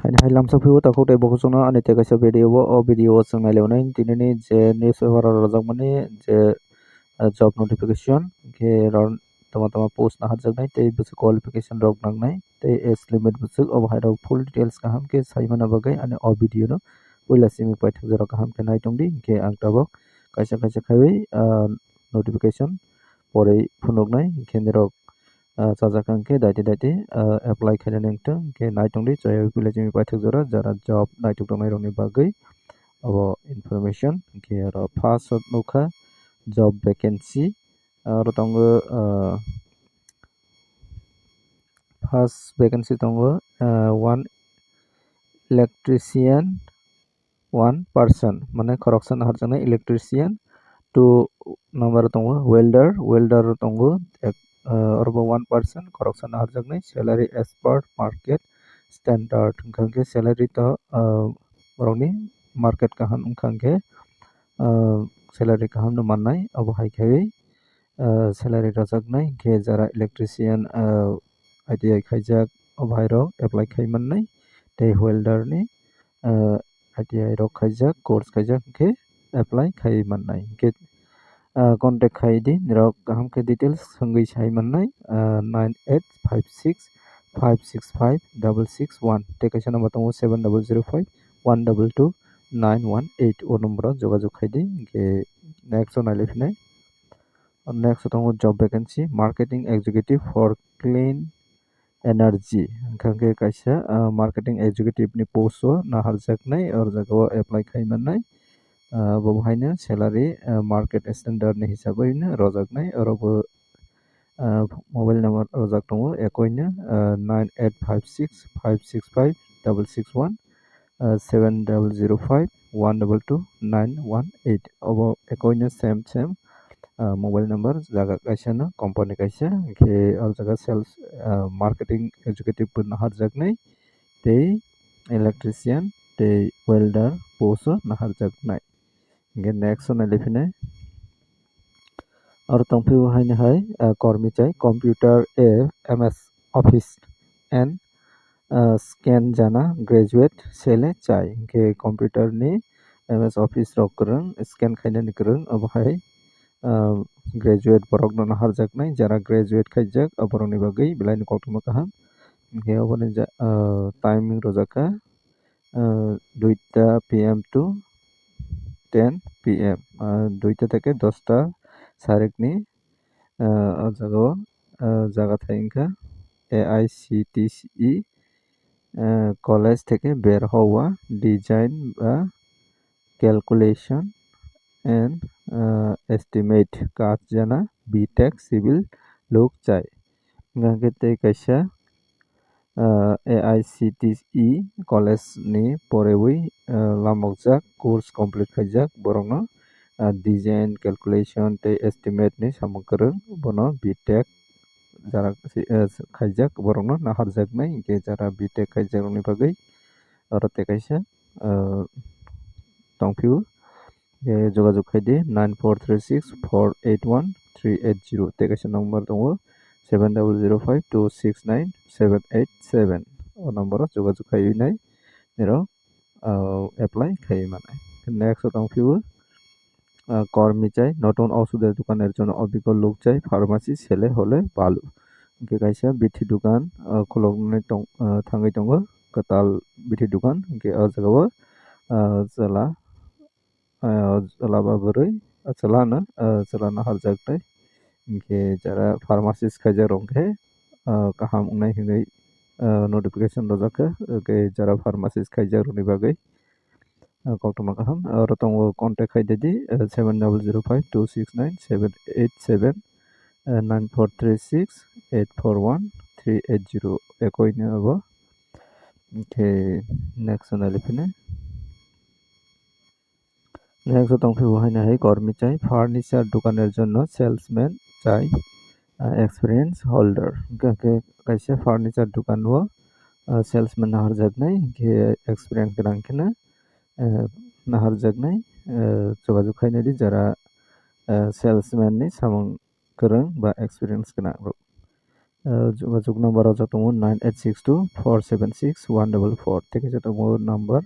hai lamsa phiu ta khote boku chona ani te kaisa video changnai leonai tinini je newspaper rojak mani je job notification ke ron tama tama post na harjaknai tei busi qualification rok nangnai tei age limit busuk obo hai rok full details kaham ke saimana bagai ani o video no puila simi paithak jora kaham ke naitongdi ke ang tabok kaisa kaisa khaiwi notification porei phunuknai ke nirok chajakang ke daite daite apply khainani wngtong ke naitongdi chaya puila simi paithak jora jara job naitok tongnai rokni bagai abo information ke ro first nukha job vacancy aro tongo first vacancy tongo one electrician one person mane correction harjaknai electrician two number tongo welder tongo aro one person correction harjaknai salary as per market standard hingkangke salary to borokni market kaham hingkangke salary kaham no mannai abo hai khai salary rajaknai ke jara electrician ITI khaijak obo hai rok apply khaimannai tei welder ni ITI rok khaijak course khaijak ke apply khaimannai ke contact khaidi nirok kaham ke details songui saimannai 9856 565 661 tei kaisa number tongo 7005 122 918 o number jogajuk khaidi ke next on nailefnai next tongo job vacancy marketing executive for clean energy hingkangke kaisa marketing executive ni post o naharjaknai or jaga o apply khaimannai bo haino salary market standard ni hisabai no rojaknai orobo mobile number rojak tongo ekoino 9856 565 661 7005 122 918 obo ekoino same mobile number jaga kaisa no company kaisa ke o jaga sales marketing executive pun naharjaknai tei electrician tei welder post naharjaknai hingke next nailefine aro tongphio haino hai kormi chai computer ms office and scan jana graduate sele chai hingke computer ni ms office rok kwrwng scan khainani kwrwng obo hai graduate borok no naharjaknai jara graduate khaijak borok ni bagui belai ni koktwma kaham hingke oboni timing rojaka 2টা PM to 10 PM 2টা থেকে 10টা sarekni o jaga o jaga thai wngkha AICTE college থেকে বের হওয়া design বা calculation and estimate কাজ জানা BTech civil লোক চাই hingkhe tei kaisa AICTE college ni porewi lamokjak course complete khaijak borok no design calculation tei estimate ni samung kwrwng bono BTech jara khaijak borok no naharjaknai hingke jara BTech khaijak rokni bagui aro tei kaisa tongphio jogajuk khaidi 9436 481 380 tei kaisa number tongo 7005 269 787 o number o jogajuk khainai niro apply khaimannai next tongphio কর্মী চাই নতুন ওষুধের দোকানের জন্য অভিজ্ঞ লোক চাই pharmacy ছেলে হলে ভালো hingke kaisa bithi dukan khuloknai thangui tongo katal bithi dukan hingke o jaga o chela ba bwrui chela no chela naharjaknai hingke jara pharmacist khaijak rok khe kaham wngnai hingui notification rojaka jara pharmacist khaijak rokni bagui koktwma kaham aro tongo contact khaidedi 7005 269 787 9436 841 380 ekoino abo hingke next nailefine next tongphio haino hai kormi chai furniture দোকানের জন্য salesman চাই experience holder hingke kaisa furniture দোকান o salesman naharjaknai hingke experience gonan kheno naharjaknai jogajuk khainani jara salesman ni samung kwrwng ba experience gonan rok যোগাযোগ number যতম 9862476144 থেকে যতম number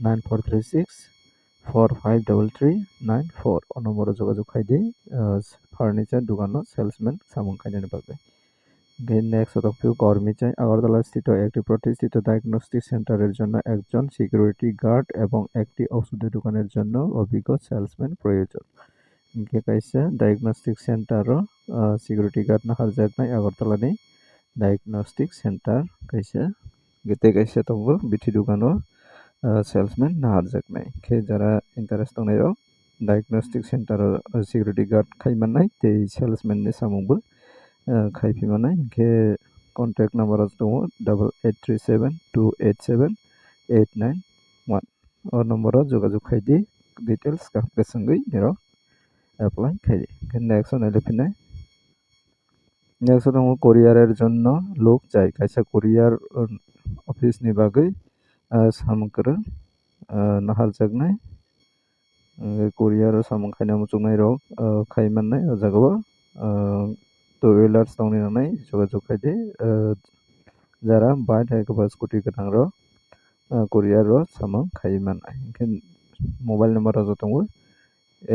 9436453394 নম্বরে যোগাযোগ খাইদি furniture দোকানো salesman সামুং খাইনানি পাবে। নেক্সট হতো কর্মী চাই। আগরতলা স্থিত একটি প্রতিষ্ঠিত ডায়াগনস্টিক সেন্টারের জন্য একজন সিকিউরিটি গার্ড এবং একটি ওষুধের দোকানের জন্য অভিজ্ঞ সেলসম্যান প্রয়োজন। কাইসা ডায়াগনস্টিক সেন্টার সিকিউরিটি গার্ড না হারজাगनाय আগরতলাनि डायग्नोस्टिक सेंटर कैसे गते कैसे तंगो बिथि दुकानो सेल्समैन ना हारजागनाय के जरा इंटरेस्ट दंनाय डायग्नोस्टिक सेंटर सिकिउरिटी गार्ड खाइमानाय ते सेल्समैन नि सामुंबो खाइफिमानाय के कन्टेक्ट नम्बर दङ 8837287891 और नम्बर जोगाजोग खाइदि डिटेल्स गाहक संगै निरो अप्लाई खाइदि नेक्स्ट नायलेफिनाय नेक्स्ट दङ कुरियारेर जন্য लोक चाइ काइसा कुरियार अफिसनि बागै सामग्र नाहारजागनाय कुरियार सामं खाइना मुचुंनाय रग खाइमाननाय जागोबा टू व्हीलर्स दंनि नाय जोगाजोग खाइदि जारा बाइक हाइकबा स्कूटी गोनां र कुरियार र सामं खाइमाननाय मोबाइल नम्बर दङ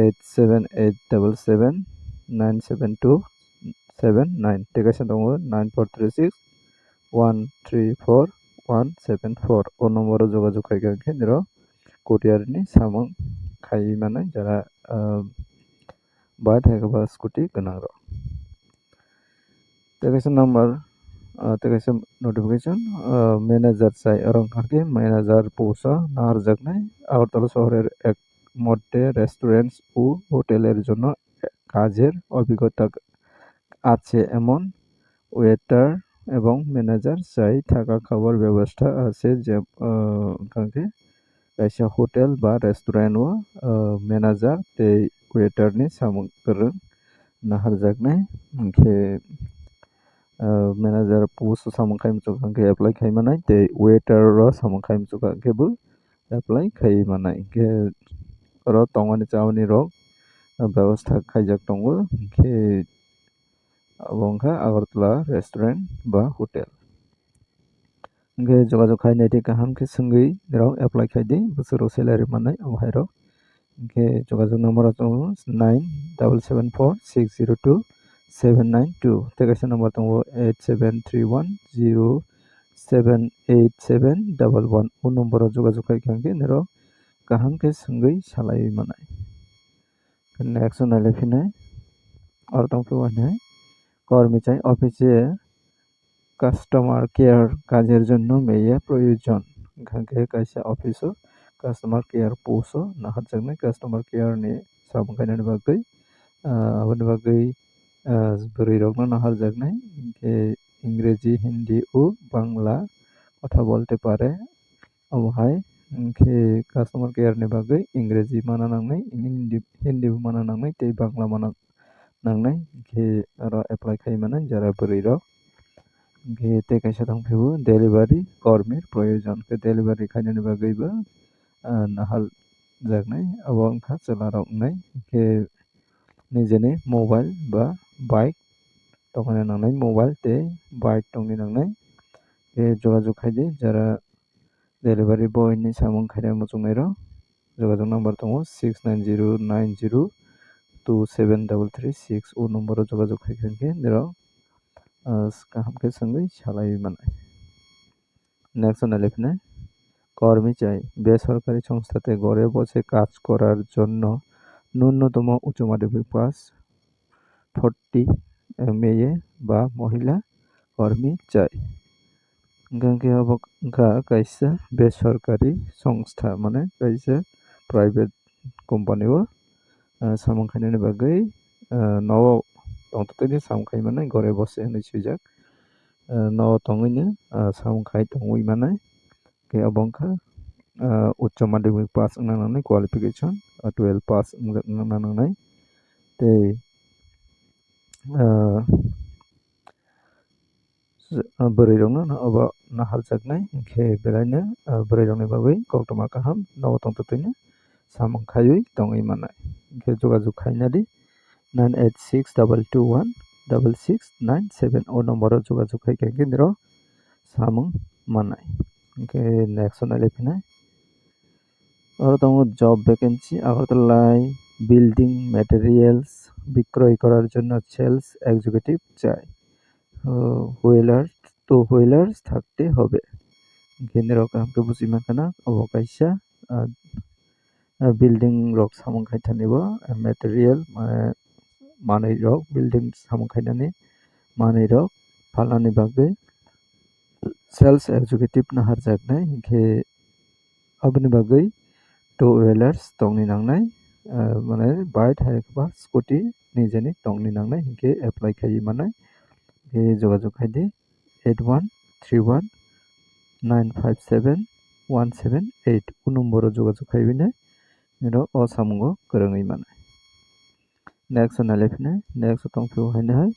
8787797279 टेकासन दङ 9436134174 ओ नम्बर जोगाजोग खाइगोन र कुरियारनि सामं खाइमाननाय जारा बाइक हाइकबा स्कूटी गोनां र टेकासन नम्बर टेकासन नोटिफिकेशन मैनेजर चाइ रंखाके मैनेजर पोस्ट नाहारजागनाय আগরতলা শহরের এক মধ্যে রেস্টুরেন্টস ও হোটেলের জন্য কাজের অভিজ্ঞতা আছে এমন ওয়েটার এবং ম্যানেজার চাই থাকা খাবার ব্যবস্থা আছে যে কাকে কাইসা হোটেল বা রেস্টুরেন্ট ও ম্যানেজার ते वेटरनि सामं गोरों नाहारजागनाय के मैनेजर पोस्ट सामं खाइमचुकांके एप्लाई खाइमानाय ते वेटर र सामं खाइमचुकांकेबो एप्लाई खाइमानाय के र तंगनि चावनि र व्यवस्था खाइजाक दंगो के अबंखा আগরতলা रेस्टुरेंट बा होटेल के जोगाजोग खाइनाय ते गाहाम के संगै र एप्लाई खाइदि बोसोराव सैलारि मोननाय अहायरो के जोगाजोग नम्बर दङ 9774602792 टेकासन नम्बर दङ 8731078711 ओ नम्बर जोगाजोग खाइखांके र गाहाम के संगै सालाय मानाय नेक्स्ट नायलेफिनाय और दंफिवानाय কর্মী চাই অফিসে কাস্টমার কেয়ার কাজের জন্য মেয়ে প্রয়োজন ঘাকে কাইসা অফিসও কাস্টমার কেয়ার পোস্ট নাহারজাगनाय কাস্টমার কেয়ার नि सामं खाइनानि बागै आबादनि बागै बोरै रगना नाहारजागनाय के इंग्रेजी हिंदी ও বাংলা কথা বলতে পারে अबहाय के কাস্টমার কেয়ার नि बागै इंग्रेजी माना नांनाय हिंदी माना नांनाय ते बांला माना नांनाय के र एप्लाई खाइमानाय जारा बोरै र के ते कैसा दंफिबो डेलिभारी कर्मीर प्रयोजन के डेलिभारी खाइनानि बागैबो नाहारजागनाय अबंखा चला रंनाय के निजेनि मोबाइल बा बाइक तंगनि नांनाय मोबाइल ते बाइक तंगनि नांनाय के जोगाजोग खाइदि जारा डेलिभारी बॉय नि सामं खाइना मुचुंनाय र जोगाजोग नम्बर दङ 6909027336 ओ नम्बर जोगाजोग खाइखांके र गाहाम के संगै सालाय मानाय नेक्स्ट नायलेफिनाय কর্মী চাই বেসরকারি সংস্থাতে ঘরে বসে কাজ করার জন্য ন্যূনতম উচ্চ মাধ্যমিক পাস 40 মেয়ে বা মহিলা কর্মী চাই গাंके अबका कैसा बेसरकारी संस्था माने कैसा प्राइवेट कंपनी वो सामं खाइनानि बागै नव तंतनि सामं खाइमानाय घरे बसे होननाय सुजाक नव तंगैनो सामं खाइ तंगै मानाय के अबंखा उच्च माध्यमिक पास नांनानै क्वालिफिकेशन 12 पास नांनानै ते बोरै रंनो अब नाहारजागनाय के बेलायनो बोरै रंनि बागै गौतमा गाहाम नव तंतनि सामं खायै तंगै मानाय के जोगाजोग खाइनादि 986221 6697 o nomboro যোগাযোগ খাইকে কেন্দ্র samung manai. Okay, next one nailipina. Agortala job vacancy Agartalai building materials বিক্রয় করার জন্য সেলস এক্সিকিউটিভ চাই। হুইলার্স থাকতে হবে। Genero kamke busimakanak abo kaisa building rok samung khaitanibo material manui rok building samung khaitani manui rok falnani bagui sales executive na harjaknai hingke aboni bagui two wheelers tongni nangnai mane bike haikba scooty nijeni tongni nangnai hingke apply khai manai ke jogajog khaidi 8131 957 178 নম্বর যোগাযোগ খাইবিনে এর অসামুঙ্গ করঙই মানে next নালেফিনে next তংফিউ Heine হয়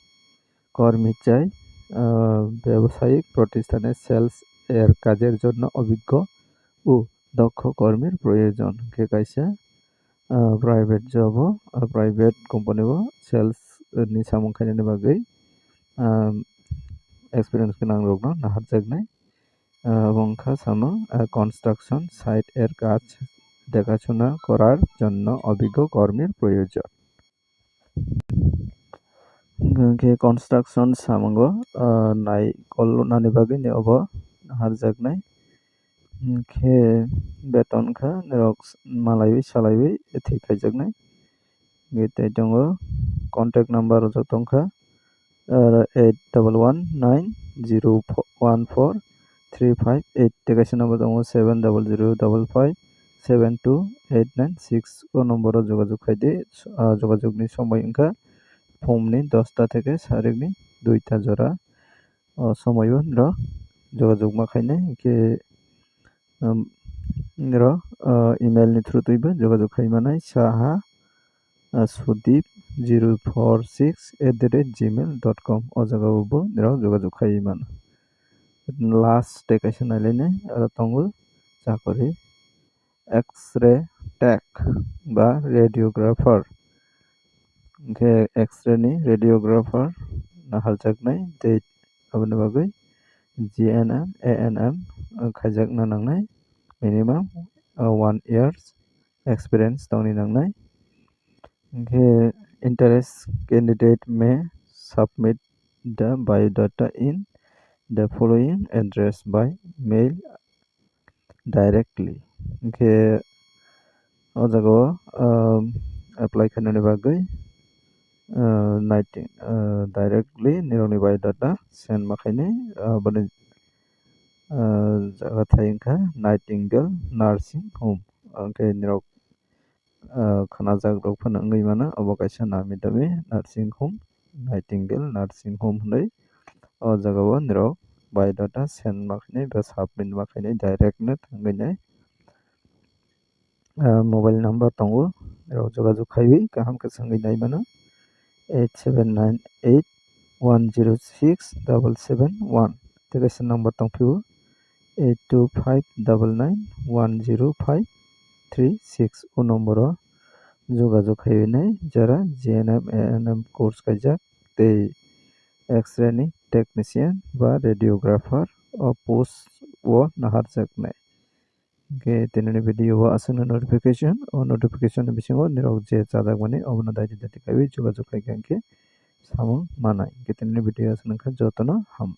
কর্মী চাই ব্যবসায়িক প্রতিষ্ঠানে sales এর কাজের জন্য অভিজ্ঞ ও দক্ষ কর্মীর প্রয়োজন কে কাইসা প্রাইভেট জব প্রাইভেট কোম্পানিও সেলস नि सामुं खाइनायनि बागै एक्सपिरियेन्स गोनां रगनो नाहारजागनाय বংখা সামং কনস্ট্রাকশন সাইট এর কাজ দেখাশোনা করার জন্য অভিজ্ঞ কর্মীর প্রয়োজন। কনস্ট্রাকশন সামঙ্গ নাই কল্লনানি বাগै নি অব হারজাগনাই খে বেতন খা রক মালাইবি সালাইবি এথি খাইজাगनाय গেতে দङ कन्टेक्ट नाम्बार जतंखा 8119014358 टेकाइसा नम्बर दङ 7005572896 ও নম্বরে যোগাযোগ খাইদে যোগাযোগনি সময় ইনকা फुंनि 10টা থেকে सारिकनि 2টা जरा সময়ও र যোগাযোগ মাখাইনে के र इमेल नि थ्रु तुइबो যোগাযোগ खाइमानाय Saha sudeep046@gmail.com o jagao niro যোগাযোগ খাইমান লাস্ট টেকাইसा नायलायने आरो तंगो चाकरि एक्स-रे टेक बा रेडियोग्राफार के एक्स-रे नि रेडियोग्राफार नाहारजागनाय दे aboni bagui GNM ANM खाइजागना नांनाय minimum 1 years experience tongni nangnai के interest candidate may submit the biodata in the following address by mail directly के o jago apply khainani bagui directly nironi biodata send makhaini aboni jaga thainka Nightingale nursing home ke nirok khana jagrok phana ngui mana obo kaisa nami dabi nursing home Nightingale nursing home hnai o jagao nirok biodata send makhaini ba submit makhaini direct na thangui mobile number tongo nirok jogajog khaibi kaham ke sangui nai mana 8798106771 टेकाइसा number तंफिउ 8259910536 o number যোগাযোগ খাইবিনাই যারা GNM ANM course কাইজাক তে x-ray नि technician बा रेडियोग्राफार o post o नाहारजागनाय के तिननि video आसनो notification बिसिङाव निरक जे जाजागमानि अबनो दायति दायति खाइबि যোগাযোগ खाइखांके सामुं मानाय के तिननि भिडियो आसनो जतन हाम।